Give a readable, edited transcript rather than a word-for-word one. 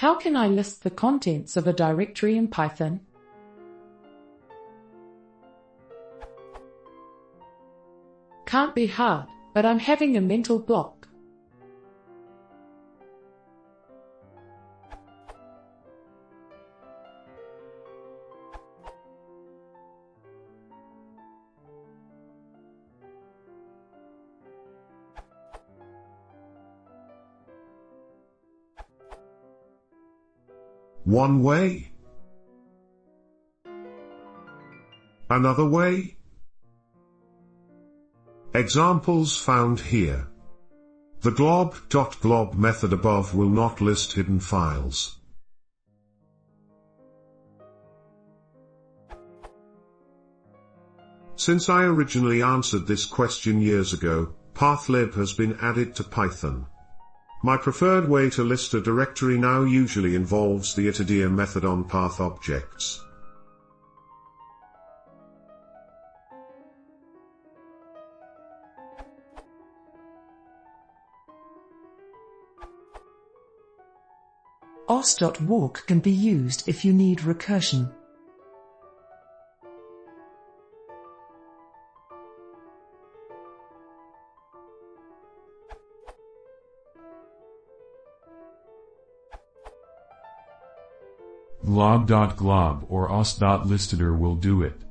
How can I list the contents of a directory in Python? Can't be hard, but I'm having a mental block. One way? Another way? Examples found here. The glob.glob method above will not list hidden files. Since I originally answered this question years ago, pathlib has been added to Python. My preferred way to list a directory now usually involves the itidea method on path objects. os.walk can be used if you need recursion. glob.glob or os.listitor will do it.